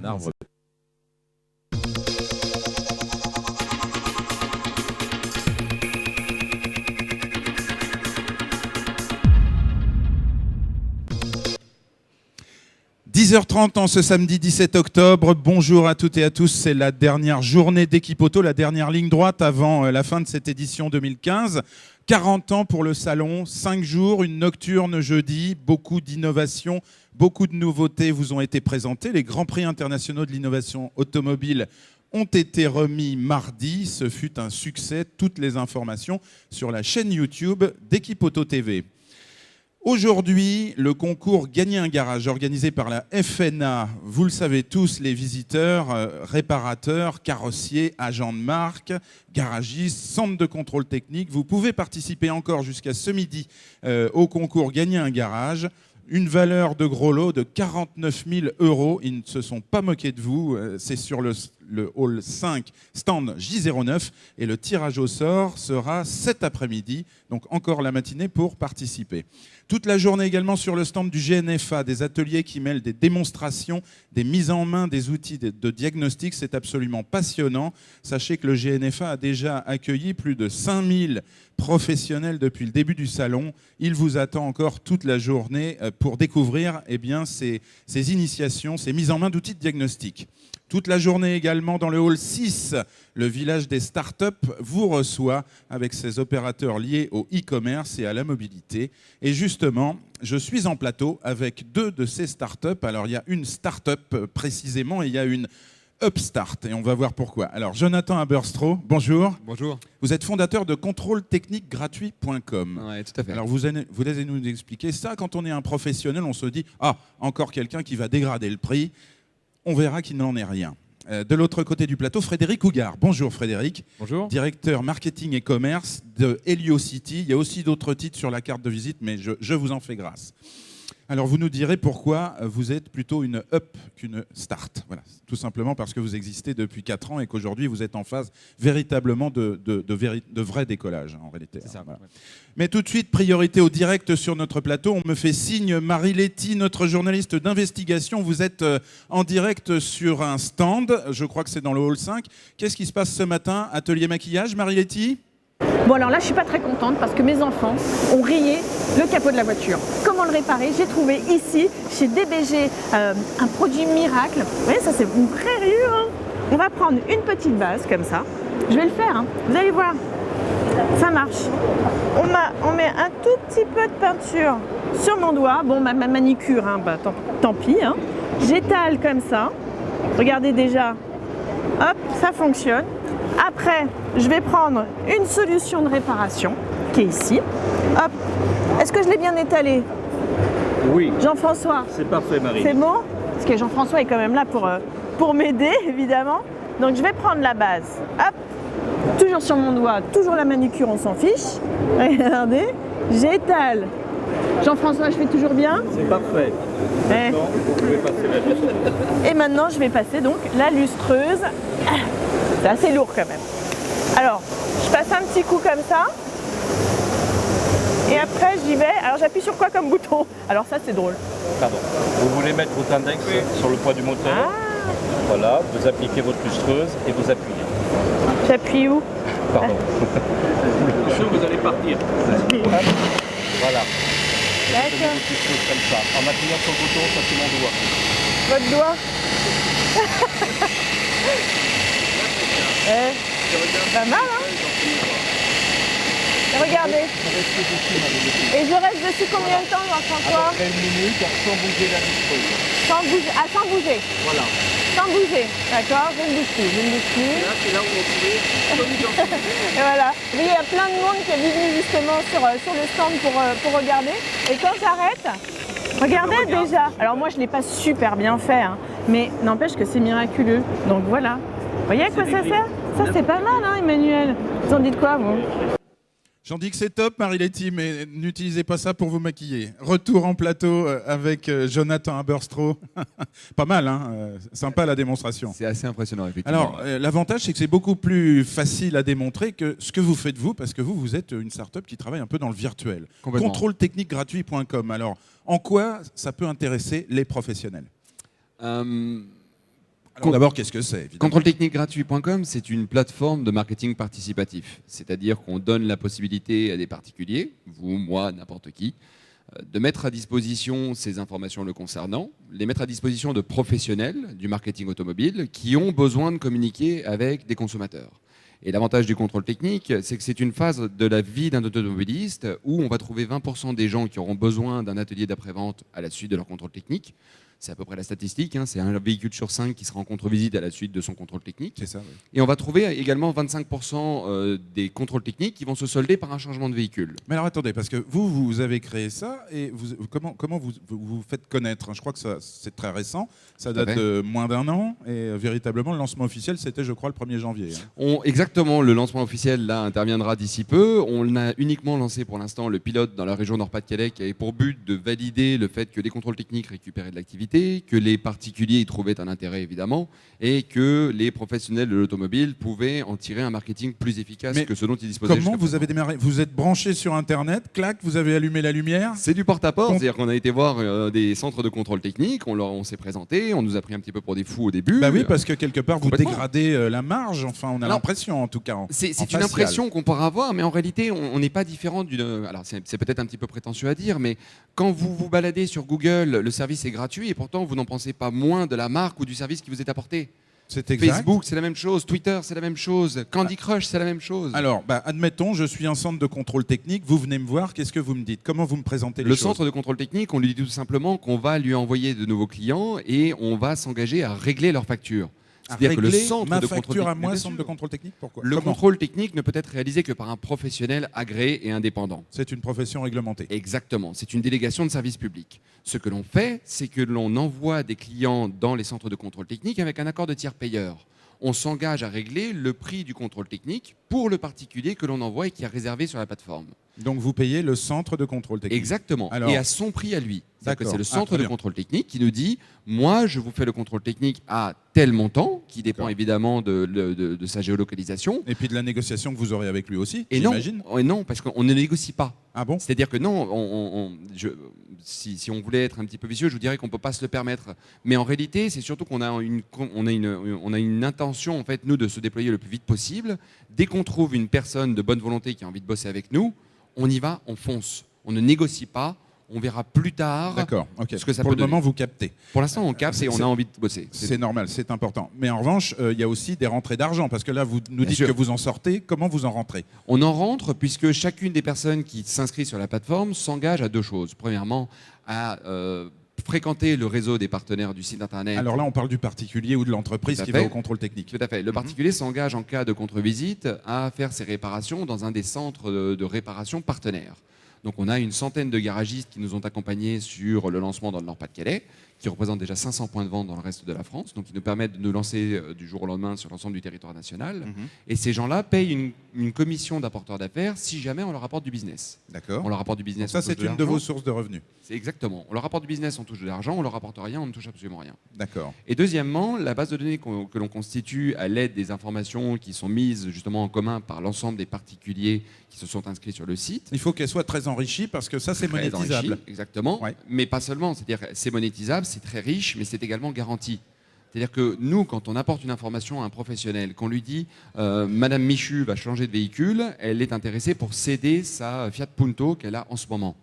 arbre. 10h30 en ce samedi 17 octobre. Bonjour à toutes et à tous. C'est la dernière journée d'Équipe Auto, la dernière ligne droite avant la fin de cette édition 2015. 40 ans pour le salon, 5 jours, une nocturne jeudi, beaucoup d'innovations, beaucoup de nouveautés vous ont été présentées. Les Grands Prix internationaux de l'innovation automobile ont été remis mardi. Ce fut un succès. Toutes les informations sur la chaîne YouTube d'Équipe Auto TV. Aujourd'hui, le concours Gagner un garage organisé par la FNA, vous le savez tous, les visiteurs, réparateurs, carrossiers, agents de marque, garagistes, centres de contrôle technique, vous pouvez participer encore jusqu'à ce midi au concours Gagner un garage. Une valeur de gros lot de 49 000 €. Ils ne se sont pas moqués de vous. C'est sur le hall 5, stand J09. Et le tirage au sort sera cet après-midi. Donc encore la matinée pour participer. Toute la journée également sur le stand du GNFA, des ateliers qui mêlent des démonstrations, des mises en main, des outils de diagnostic. C'est absolument passionnant. Sachez que le GNFA a déjà accueilli plus de 5000 professionnels depuis le début du salon. Il vous attend encore toute la journée pour découvrir ces initiations, ces mises en main d'outils de diagnostic. Toute la journée également dans le hall 6, le village des startups vous reçoit avec ses opérateurs liés au e-commerce et à la mobilité. Et justement, je suis en plateau avec 2 de ces startups. Alors il y a une startup précisément et il y a une Upstart, et on va voir pourquoi. Alors, Jonathan Aberstro, bonjour. Bonjour. Vous êtes fondateur de contrôletechniquegratuit.com. Oui, tout à fait. Alors, vous allez nous expliquer ça. Quand on est un professionnel, on se dit « Ah, encore quelqu'un qui va dégrader le prix ». On verra qu'il n'en est rien. De l'autre côté du plateau, Frédéric Hougard. Bonjour Frédéric. Bonjour. Directeur marketing et commerce de HelioCity. Il y a aussi d'autres titres sur la carte de visite, mais je vous en fais grâce. Alors, vous nous direz pourquoi vous êtes plutôt une up qu'une start. Voilà, tout simplement parce que vous existez depuis 4 ans et qu'aujourd'hui, vous êtes en phase véritablement de vrai décollage, en réalité. C'est ça, Voilà. ouais. Mais tout de suite, priorité au direct sur notre plateau. On me fait signe, Marie Letty, notre journaliste d'investigation. Vous êtes en direct sur un stand. Je crois que c'est dans le hall 5. Qu'est-ce qui se passe ce matin? Atelier maquillage, Marie Letty? Bon, alors là, je suis pas très contente parce que mes enfants ont rayé le capot de la voiture. Comment le réparer? J'ai trouvé ici, chez DBG, un produit miracle. Vous voyez, ça c'est une vraie rayure. Hein. On va prendre une petite base comme ça. Je vais le faire, hein. Vous allez voir. Ça marche. On met un tout petit peu de peinture sur mon doigt. Bon, ma manicure, hein, bah, tant pis. Hein. J'étale comme ça. Regardez déjà. Hop, ça fonctionne. Après, je vais prendre une solution de réparation qui est ici. Hop. Est-ce que je l'ai bien étalé? Oui, Jean-François? c'est parfait, Marie. C'est bon? Parce que Jean-François est quand même là pour m'aider, évidemment. Donc je vais prendre la base. Hop. Toujours sur mon doigt, toujours la manucure, on s'en fiche. Regardez. J'étale. Jean-François, je fais toujours bien? C'est parfait. Maintenant, vous pouvez passer la lustreuse. Et maintenant, je vais passer donc la lustreuse. C'est assez lourd quand même. Alors, je passe un petit coup comme ça. Et après, j'y vais. Alors, j'appuie sur quoi comme bouton? Alors ça, c'est drôle. Pardon. Vous voulez mettre votre index sur le poids du moteur. Ah, Voilà, vous appliquez votre lustreuse et vous appuyez. j'appuie où? Pardon. Vous allez partir. Voilà. D'accord. Votre lustreuse comme ça. En appuyant sur le bouton, ça c'est mon doigt. Votre doigt? Pas mal, hein? Regardez. Et je reste dessus combien de temps, Jean-François? Après 1 minute, sans bouger la lustreuse. Sans bouger. Ah, sans bouger. Voilà. Sans bouger. D'accord, je ne bouge plus. Je ne bouge plus. Là, c'est là où on pouvait Et voilà. Vous voyez, il y a plein de monde qui est venu justement sur le stand pour regarder. Et quand j'arrête, regardez déjà. Alors moi, je ne l'ai pas super bien fait, hein, mais n'empêche que c'est miraculeux. Donc voilà. Vous voyez à quoi ça sert? Ça, c'est pas mal, hein, Emmanuel. Vous en dites quoi, vous? J'en dis que c'est top, Marie Letty, mais n'utilisez pas ça pour vous maquiller. Retour en plateau avec Jonathan Aberstro. Pas mal, hein, sympa la démonstration. C'est assez impressionnant, effectivement. Alors, l'avantage, c'est que c'est beaucoup plus facile à démontrer que ce que vous faites vous, parce que vous êtes une start-up qui travaille un peu dans le virtuel. Complètement. Contrôletechniquegratuit.com. Alors, en quoi ça peut intéresser les professionnels? Alors d'abord, qu'est-ce que c'est évidemment Contrôletechniquegratuit.com, c'est une plateforme de marketing participatif. C'est-à-dire qu'on donne la possibilité à des particuliers, vous, moi, n'importe qui, de mettre à disposition ces informations le concernant, les mettre à disposition de professionnels du marketing automobile qui ont besoin de communiquer avec des consommateurs. Et l'avantage du contrôle technique, c'est que c'est une phase de la vie d'un automobiliste où on va trouver 20% des gens qui auront besoin d'un atelier d'après-vente à la suite de leur contrôle technique. C'est à peu près la statistique, hein. C'est un véhicule sur 5 qui sera en contre-visite à la suite de son contrôle technique. C'est ça, oui. Et on va trouver également 25% des contrôles techniques qui vont se solder par un changement de véhicule. Mais alors attendez, parce que vous avez créé ça et comment vous faites connaître, hein? Je crois que c'est très récent, ça Tout à date fait. de moins d'un an et véritablement le lancement officiel c'était je crois le 1er janvier. Hein. Exactement, le lancement officiel là interviendra d'ici peu. On a uniquement lancé pour l'instant le pilote dans la région Nord-Pas-de-Calais qui avait pour but de valider le fait que les contrôles techniques récupéraient de l'activité, que les particuliers y trouvaient un intérêt évidemment et que les professionnels de l'automobile pouvaient en tirer un marketing plus efficace Mais que ce dont ils disposaient. Comment jusqu'à vous présent. avez démarré? Vous êtes branché sur internet, clac, vous avez allumé la lumière? C'est du porte-à-porte, c'est-à-dire qu'on a été voir des centres de contrôle technique, on s'est présenté, on nous a pris un petit peu pour des fous au début. Bah oui, parce que quelque part vous Complètement. dégradez la marge, enfin on a Alors, l'impression en tout cas. C'est en une facial. impression qu'on pourra avoir, mais en réalité, on n'est pas différent d'une. Alors, c'est peut-être un petit peu prétentieux à dire, mais quand vous vous baladez sur Google, le service est gratuit et pourtant vous n'en pensez pas moins de la marque ou du service qui vous est apporté. C'est exact. Facebook, c'est la même chose. Twitter, c'est la même chose. Candy Crush, c'est la même chose. Alors, admettons, je suis un centre de contrôle technique, vous venez me voir, qu'est-ce que vous me dites? Comment vous me présentez les Le choses? centre de contrôle technique, on lui dit tout simplement qu'on va lui envoyer de nouveaux clients et on va s'engager à régler leurs factures. À C'est-à-dire que le régler centre ma de contrôle facture à technique, moi, bien centre sûr. de contrôle technique, pourquoi? Le Comment contrôle technique ne peut être réalisé que par un professionnel agréé et indépendant. C'est une profession réglementée. Exactement, c'est une délégation de service public. Ce que l'on fait, c'est que l'on envoie des clients dans les centres de contrôle technique avec un accord de tiers payeur. On s'engage à régler le prix du contrôle technique pour le particulier que l'on envoie et qui est réservé sur la plateforme. Donc vous payez le centre de contrôle technique. Exactement, Alors- et à son prix à lui. C'est-à-dire que D'accord. c'est le Ah, centre très de bien. contrôle technique qui nous dit « Moi, je vous fais le contrôle technique à tel montant, qui dépend D'accord. évidemment de sa géolocalisation. Et puis de la négociation que vous aurez avec lui aussi, Et non, j'imagine. non, parce qu'on ne négocie pas. Ah bon? C'est-à-dire que non, si on voulait être un petit peu vicieux, je vous dirais qu'on ne peut pas se le permettre. Mais en réalité, c'est surtout qu'on a une intention, en fait, nous, de se déployer le plus vite possible. Dès qu'on trouve une personne de bonne volonté qui a envie de bosser avec nous, on y va, on fonce. On ne négocie pas, on verra plus tard. D'accord, ok. ce que ça Pour peut le moment, donner. vous captez. Pour l'instant, on capte et on c'est- a envie de bosser. C'est normal, c'est important. Mais en revanche, il y a aussi des rentrées d'argent, parce que là, vous nous Bien dites sûr. que vous en sortez. Comment vous en rentrez? On en rentre puisque chacune des personnes qui s'inscrit sur la plateforme s'engage à deux choses. Premièrement, à fréquenter le réseau des partenaires du site internet. Alors là, on parle du particulier ou de l'entreprise Tout à qui fait. va au contrôle technique. Tout à fait. Le particulier s'engage en cas de contre-visite à faire ses réparations dans un des centres de réparation partenaires. Donc on a une centaine de garagistes qui nous ont accompagnés sur le lancement dans le Nord-Pas-de-Calais, qui représentent déjà 500 points de vente dans le reste de la France, donc qui nous permettent de nous lancer du jour au lendemain sur l'ensemble du territoire national. Mhm. Et ces gens-là payent une commission d'apporteur d'affaires si jamais on leur apporte du business. D'accord. On leur apporte du business. Ça, on touche c'est une de l'argent. vos sources de revenus. C'est exactement. On leur apporte du business, on touche de l'argent. On leur apporte rien, on ne touche absolument rien. D'accord. Et deuxièmement, la base de données que l'on constitue à l'aide des informations qui sont mises justement en commun par l'ensemble des particuliers qui se sont inscrits sur le site. Il faut qu'elle soit très enrichie parce que ça, c'est Très monétisable. enrichi, exactement. Ouais. Mais pas seulement. C'est-à-dire c'est monétisable, c'est très riche, mais c'est également garanti. C'est-à-dire que nous, quand on apporte une information à un professionnel, qu'on lui dit Madame Michu va changer de véhicule, elle est intéressée pour céder sa Fiat Punto qu'elle a en ce moment.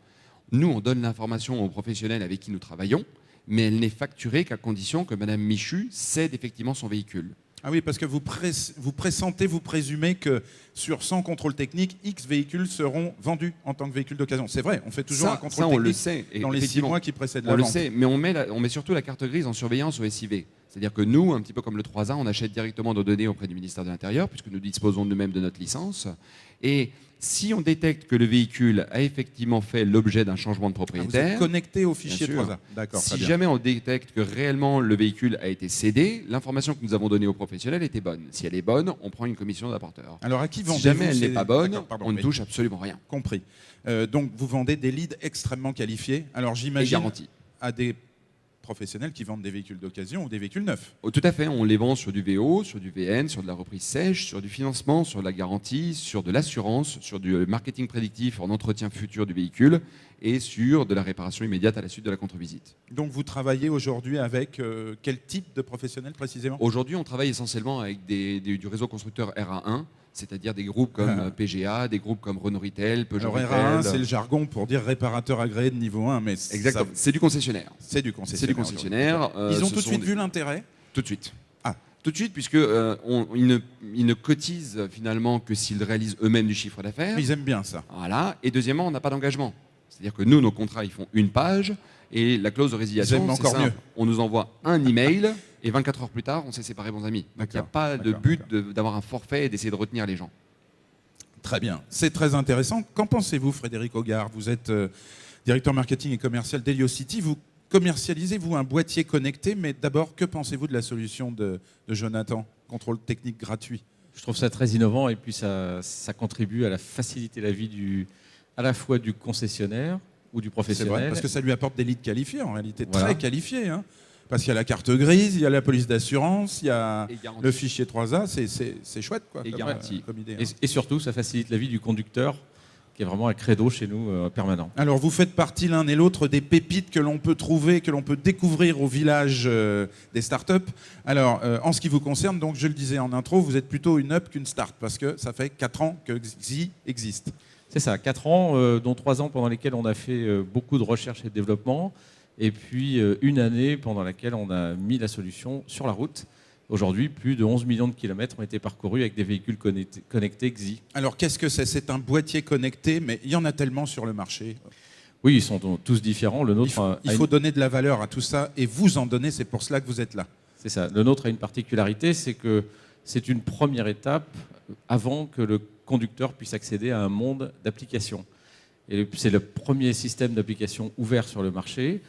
Nous, on donne l'information aux professionnels avec qui nous travaillons, mais elle n'est facturée qu'à condition que Madame Michu cède effectivement son véhicule. Ah oui, parce que vous pressentez, vous présumez que sur 100 contrôles techniques, X véhicules seront vendus en tant que véhicules d'occasion. C'est vrai, on fait toujours un contrôle on technique le sait. dans les 6 effectivement. mois qui précèdent la On le vente. sait, mais on met surtout la carte grise en surveillance au SIV. C'est-à-dire que nous, un petit peu comme le 3A, on achète directement nos données auprès du ministère de l'Intérieur, puisque nous disposons nous-mêmes de notre licence. Et si on détecte que le véhicule a effectivement fait l'objet d'un changement de Ah, vous propriétaire, êtes connecté au fichier sûr. 3A. D'accord, très si bien. jamais on détecte que réellement le véhicule a été cédé, l'information que nous avons donnée aux professionnels était bonne. Si elle est bonne, on prend une commission d'apporteur. Alors à qui vendez-vous Si jamais elle ces- n'est pas bonne, D'accord, pardon, on ne oui. touche absolument rien. Compris. Donc vous vendez des leads extrêmement qualifiés. Alors Et j'imagine garantie. à des professionnels qui vendent des véhicules d'occasion ou des véhicules neufs. Oh, tout à fait, on les vend sur du VO, sur du VN, sur de la reprise sèche, sur du financement, sur de la garantie, sur de l'assurance, sur du marketing prédictif en entretien futur du véhicule et sur de la réparation immédiate à la suite de la contre-visite. Donc vous travaillez aujourd'hui avec quel type de professionnels précisément? Aujourd'hui, on travaille essentiellement avec du réseau constructeur RA1, c'est-à-dire des groupes comme PGA, des groupes comme Renault Retail, Peugeot Alors Retail. RA1, c'est le jargon pour dire réparateur agréé de niveau 1, mais Exactement. C'est du concessionnaire. C'est du concessionnaire. C'est du concessionnaire. Ils ont Ce tout de sont suite des- vu l'intérêt? Tout de suite. Ah. Tout de suite, puisque ils ne cotisent finalement que s'ils réalisent eux-mêmes du chiffre d'affaires. Ils aiment bien ça. Voilà. Et deuxièmement, on n'a pas d'engagement. C'est-à-dire que nous, nos contrats, ils font une page et la clause de Ils résiliation, aiment c'est encore simple. mieux. On nous envoie un email et 24 heures plus tard, on s'est séparés bons amis. Donc il n'y a D'accord, pas de d'accord, but d'avoir un forfait et d'essayer de retenir les gens. Très bien, c'est très intéressant. Qu'en pensez-vous, Frédéric Hogarth? Vous êtes directeur marketing et commercial d'Heliocity. Vous commercialisez, vous, un boîtier connecté, mais d'abord, que pensez-vous de la solution de Jonathan? Contrôle technique gratuit. Je trouve ça très innovant et puis ça contribue à la faciliter la vie à la fois du concessionnaire ou du C'est professionnel. vrai, parce que ça lui apporte des leads qualifiés, en réalité, Voilà. très qualifiés. Hein. Parce qu'il y a la carte grise, il y a la police d'assurance, il y a Et garantie. le fichier 3A, c'est chouette, quoi, Et comme, garantie. comme idée. Et, hein. et surtout, ça facilite la vie du conducteur, qui est vraiment un credo chez nous permanent. Alors, vous faites partie l'un et l'autre des pépites que l'on peut trouver, que l'on peut découvrir au village des startups. Alors, en ce qui vous concerne, donc, je le disais en intro, vous êtes plutôt une up qu'une start, parce que ça fait 4 ans que Xi existe. C'est ça, 4 ans, dont 3 ans pendant lesquels on a fait beaucoup de recherche et de développement, et puis une année pendant laquelle on a mis la solution sur la route. Aujourd'hui, plus de 11 millions de kilomètres ont été parcourus avec des véhicules connectés Xi. Alors, qu'est-ce que c'est? C'est un boîtier connecté, mais il y en a tellement sur le marché. Oui, ils sont tous différents. Le nôtre Il faut donner de la valeur à tout ça, et vous en donnez, c'est pour cela que vous êtes là. C'est ça. Le nôtre a une particularité, c'est que c'est une première étape avant que le conducteur puisse accéder à un monde d'applications. Et c'est le premier système d'application ouvert sur le marché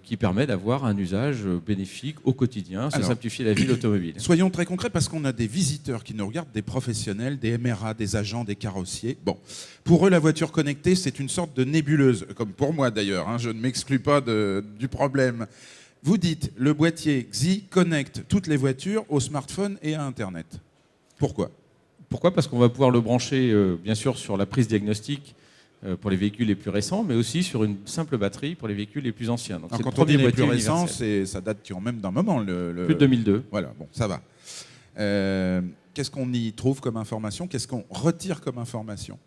qui permet d'avoir un usage bénéfique au quotidien, se Alors, simplifier la vie de l'automobile. Soyons très concrets parce qu'on a des visiteurs qui nous regardent, des professionnels, des MRA, des agents, des carrossiers. Bon, pour eux, la voiture connectée, c'est une sorte de nébuleuse, comme pour moi d'ailleurs. Hein, je ne m'exclus pas du problème. Vous dites, le boîtier Xi connecte toutes les voitures au smartphone et à Internet. Pourquoi? Pourquoi? Parce qu'on va pouvoir le brancher, bien sûr, sur la prise diagnostique pour les véhicules les plus récents, mais aussi sur une simple batterie pour les véhicules les plus anciens. Donc, Alors, c'est le quand on dit premier les plus boîtier récents, universel. ça date quand même d'un moment. Plus de 2002. Voilà, bon, ça va. Qu'est-ce qu'on y trouve comme information? Qu'est-ce qu'on retire comme information?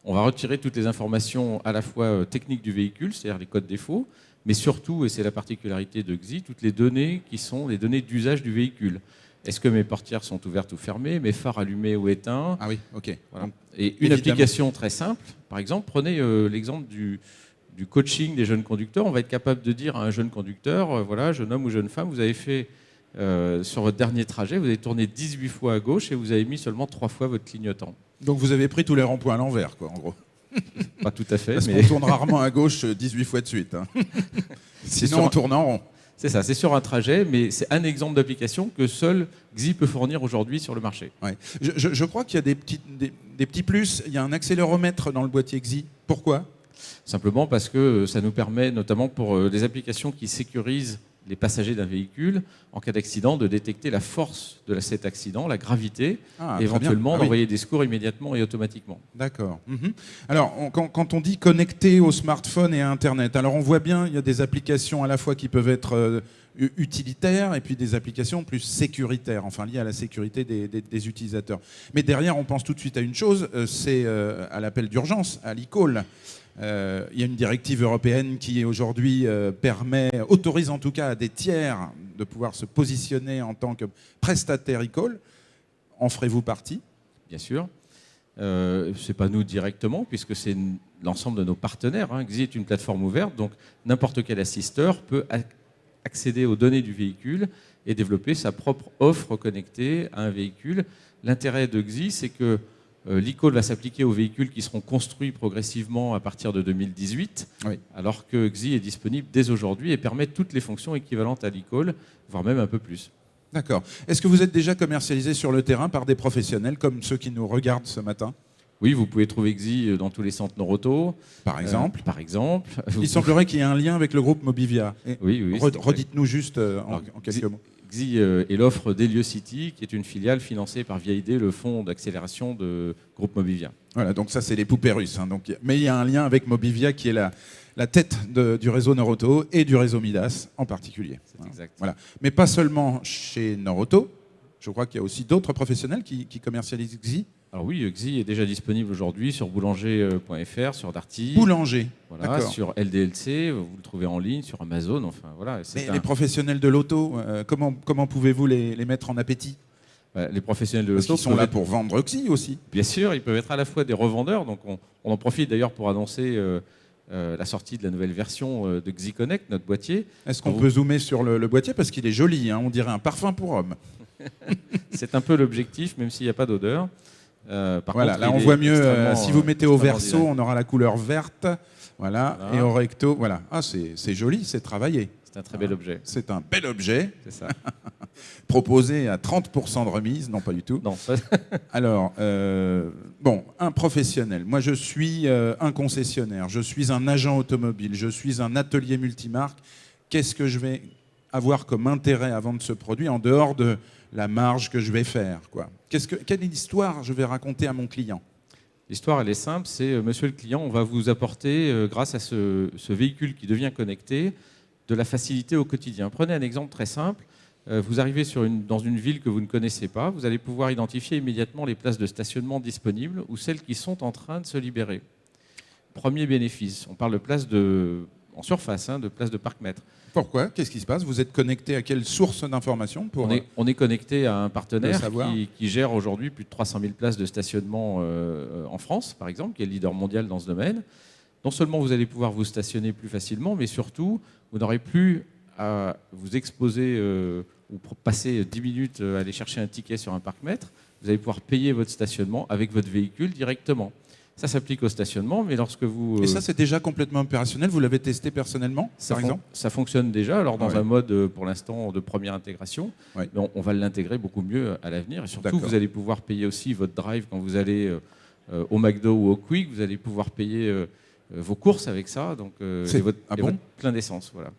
On va retirer toutes les informations à la fois techniques du véhicule, c'est-à-dire les codes défauts, mais surtout, et c'est la particularité de Xi, toutes les données qui sont les données d'usage du véhicule. Est-ce que mes portières sont ouvertes ou fermées, mes phares allumés ou éteints? Ah oui, ok. Voilà. Donc, Et une évidemment. application très simple, par exemple, prenez l'exemple du coaching des jeunes conducteurs. On va être capable de dire à un jeune conducteur, voilà, jeune homme ou jeune femme, vous avez fait, sur votre dernier trajet, vous avez tourné 18 fois à gauche et vous avez mis seulement 3 fois votre clignotant. donc vous avez pris tous les ronds-points à l'envers, quoi, en gros. Pas tout à fait, Parce mais qu'on tourne rarement à gauche 18 fois de suite. Hein. Sinon, on tourne en rond. c'est ça, c'est sur un trajet, mais c'est un exemple d'application que seul Xi peut fournir aujourd'hui sur le marché. Ouais. Je crois qu'il y a des petits plus. Il y a un accéléromètre dans le boîtier Xi. Pourquoi? Simplement parce que ça nous permet, notamment pour les applications qui sécurisent les passagers d'un véhicule, en cas d'accident, de détecter la force de cet accident, la gravité, Ah, et très bien. éventuellement Ah oui. d'envoyer des secours immédiatement et automatiquement. D'accord. Mhm. Alors, quand on dit connecté au smartphone et à Internet, alors on voit bien, il y a des applications à la fois qui peuvent être utilitaires et puis des applications plus sécuritaires, enfin liées à la sécurité des utilisateurs. Mais derrière, on pense tout de suite à une chose, c'est à l'appel d'urgence, à l'e-call. Il y a une directive européenne qui aujourd'hui autorise en tout cas à des tiers de pouvoir se positionner en tant que prestataire e-call. En ferez-vous partie? Bien sûr. Ce n'est pas nous directement, puisque c'est l'ensemble de nos partenaires. Hein. Xi est une plateforme ouverte, donc n'importe quel assisteur peut accéder aux données du véhicule et développer sa propre offre connectée à un véhicule. L'intérêt de Xi, c'est que l'e-call va s'appliquer aux véhicules qui seront construits progressivement à partir de 2018, Oui. alors que Xi est disponible dès aujourd'hui et permet toutes les fonctions équivalentes à l'e-call, voire même un peu plus. D'accord. Est-ce que vous êtes déjà commercialisé sur le terrain par des professionnels comme ceux qui nous regardent ce matin, Oui, vous pouvez trouver Xi dans tous les centres Noroto. par exemple? Par exemple. Il semblerait qu'il y ait un lien avec le groupe Mobivia. Et Oui. redites-nous juste en Alors, quelques mots. XI est l'offre d'Heliocity, qui est une filiale financée par VIA ID, le fonds d'accélération de groupe Mobivia. Voilà, donc ça, c'est les poupées russes. Hein, donc, mais il y a un lien avec Mobivia qui est la tête du réseau Norauto et du réseau Midas en particulier. C'est exact. Voilà. Mais pas seulement chez Norauto. Je crois qu'il y a aussi d'autres professionnels qui commercialisent XI. Alors oui, XI est déjà disponible aujourd'hui sur boulanger.fr, sur Darty. Boulanger. Voilà, sur LDLC, vous le trouvez en ligne, sur Amazon. Enfin, voilà, mais les professionnels de l'auto, comment pouvez-vous les mettre en appétit? Les professionnels de Parce l'auto qu'ils sont là pour vendre XI aussi. Bien sûr, ils peuvent être à la fois des revendeurs. Donc on en profite d'ailleurs pour annoncer la sortie de la nouvelle version de XI Connect, notre boîtier. Est-ce qu'on peut zoomer sur le boîtier? Parce qu'il est joli, hein, on dirait un parfum pour homme. C'est un peu l'objectif, même s'il n'y a pas d'odeur. Voilà, là on voit mieux, si vous mettez au verso, on aura la couleur verte, voilà. Et au recto, voilà. Ah, c'est joli, c'est travaillé. C'est un très bel objet. C'est un bel objet. C'est ça. Proposé à 30% de remise, non pas du tout. Non, pas... Alors, bon, un professionnel. Moi, je suis un concessionnaire, je suis un agent automobile, je suis un atelier multimarque. Qu'est-ce que je vais avoir comme intérêt à vendre ce produit en dehors de la marge que je vais faire, quoi? Quelle histoire je vais raconter à mon client? L'histoire, elle est simple, c'est monsieur le client, on va vous apporter, grâce à ce véhicule qui devient connecté, de la facilité au quotidien. Prenez un exemple très simple. Vous arrivez dans une ville que vous ne connaissez pas, vous allez pouvoir identifier immédiatement les places de stationnement disponibles ou celles qui sont en train de se libérer. Premier bénéfice, on parle de places en surface, de places de parc-mètres. Pourquoi? Qu'est-ce qui se passe? Vous êtes connecté à quelle source d'information pour... On est connecté à un partenaire qui gère aujourd'hui plus de 300 000 places de stationnement en France, par exemple, qui est le leader mondial dans ce domaine. Non seulement vous allez pouvoir vous stationner plus facilement, mais surtout, vous n'aurez plus à vous exposer ou passer 10 minutes à aller chercher un ticket sur un parc-mètre. Vous allez pouvoir payer votre stationnement avec votre véhicule directement. Ça s'applique au stationnement, mais lorsque vous... Et ça, c'est déjà complètement opérationnel? Vous l'avez testé personnellement, par exemple? Ça fonctionne déjà, alors dans un mode, pour l'instant, de première intégration. Mais on va l'intégrer beaucoup mieux à l'avenir. Et surtout, vous allez pouvoir payer aussi votre drive quand vous allez au McDo ou au Quick. Vous allez pouvoir payer vos courses avec ça, donc, et votre plein d'essence. Voilà.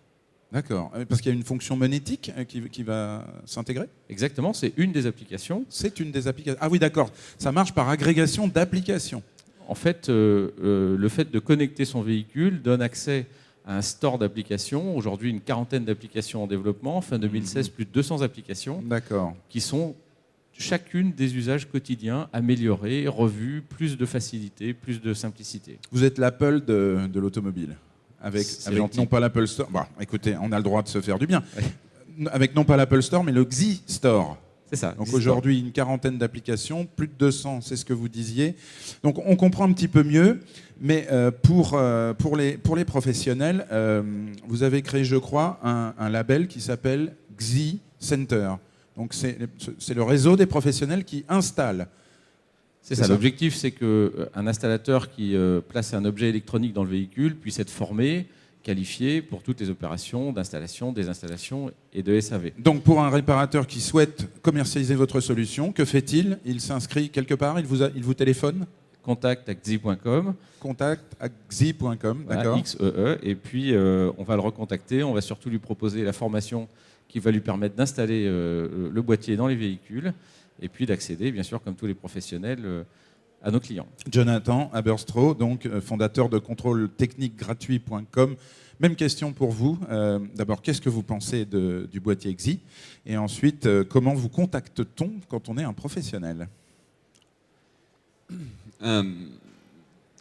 D'accord. Parce qu'il y a une fonction monétique qui va s'intégrer? Exactement, c'est une des applications. C'est une des applications. Ah oui, d'accord. Ça marche par agrégation d'applications. En fait, le fait de connecter son véhicule donne accès à un store d'applications. Aujourd'hui, une quarantaine d'applications en développement. Fin 2016, plus de 200 applications qui sont chacune des usages quotidiens améliorés, revus, plus de facilité, plus de simplicité. Vous êtes l'Apple de l'automobile. Avec non pas l'Apple Store. Bon, écoutez, on a le droit de se faire du bien. Ouais. Avec non pas l'Apple Store, mais le XI Store. C'est ça. Donc aujourd'hui, une quarantaine d'applications, plus de 200, c'est ce que vous disiez. Donc on comprend un petit peu mieux, mais pour les professionnels, vous avez créé, je crois, un label qui s'appelle XI Center. Donc c'est le réseau des professionnels qui installent. C'est ça. L'objectif, c'est qu'un installateur qui place un objet électronique dans le véhicule puisse être formé, qualifié pour toutes les opérations d'installation, désinstallation et de SAV. Donc pour un réparateur qui souhaite commercialiser votre solution, que fait-il? Il s'inscrit quelque part? Il vous téléphone? Contact@xi.com. Contact@xi.com, d'accord. XEE. Et puis on va le recontacter. On va surtout lui proposer la formation qui va lui permettre d'installer le boîtier dans les véhicules et puis d'accéder, bien sûr, comme tous les professionnels, à nos clients. Jonathan Aberstro, donc fondateur de contrôle technique gratuit.com. Même question pour vous. D'abord, qu'est-ce que vous pensez du boîtier XI? Et ensuite, comment vous contacte-t-on quand on est un professionnel?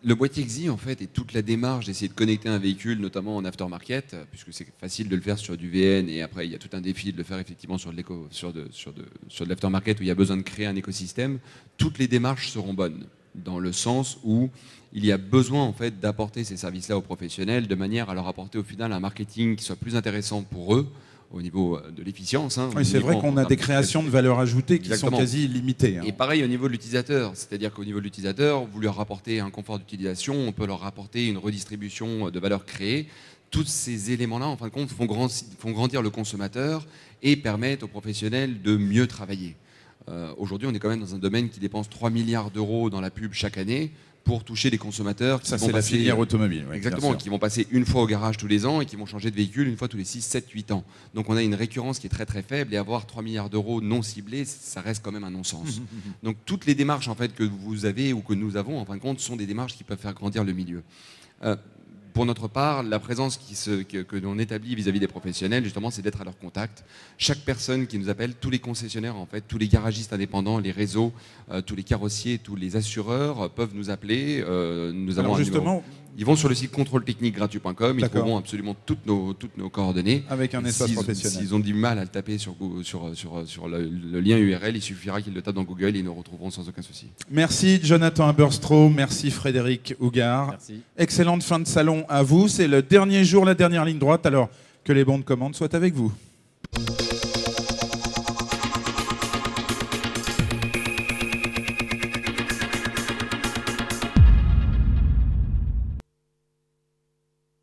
Le boîtier XI, en fait, et toute la démarche d'essayer de connecter un véhicule, notamment en aftermarket, puisque c'est facile de le faire sur du VN, et après, il y a tout un défi de le faire effectivement sur de l'aftermarket, où il y a besoin de créer un écosystème. Toutes les démarches seront bonnes, dans le sens où il y a besoin, en fait, d'apporter ces services-là aux professionnels, de manière à leur apporter, au final, un marketing qui soit plus intéressant pour eux, au niveau de l'efficience. Oui, c'est vrai qu'on a des créations de valeur ajoutée qui sont quasi illimitées. Et pareil au niveau de l'utilisateur, c'est-à-dire qu'au niveau de l'utilisateur, vous leur rapportez un confort d'utilisation, on peut leur rapporter une redistribution de valeur créée. Tous ces éléments-là, en fin de compte, font grandir le consommateur et permettent aux professionnels de mieux travailler. Aujourd'hui, on est quand même dans un domaine qui dépense 3 milliards d'euros dans la pub chaque année pour toucher les consommateurs. Ça, c'est la filière automobile. Oui, exactement, qui vont passer une fois au garage tous les ans et qui vont changer de véhicule une fois tous les 6, 7, 8 ans. Donc on a une récurrence qui est très très faible et avoir 3 milliards d'euros non ciblés, ça reste quand même un non-sens. Donc toutes les démarches en fait, que vous avez ou que nous avons, en fin de compte, sont des démarches qui peuvent faire grandir le milieu. Pour notre part, la présence que l'on établit vis-à-vis des professionnels, justement, c'est d'être à leur contact. Chaque personne qui nous appelle, tous les concessionnaires, en fait, tous les garagistes indépendants, les réseaux, tous les carrossiers, tous les assureurs peuvent nous appeler. Nous avons un numéro. Ils vont sur le site contrôletechniquegratuit.com, ils trouveront absolument toutes nos coordonnées. Avec un espace professionnel. S'ils ont du mal à le taper sur le lien URL, il suffira qu'ils le tapent dans Google et ils nous retrouveront sans aucun souci. Merci Jonathan Aberstro, merci Frédéric Hougard. Merci. Excellente fin de salon à vous. C'est le dernier jour, la dernière ligne droite, alors que les bons de commande soient avec vous.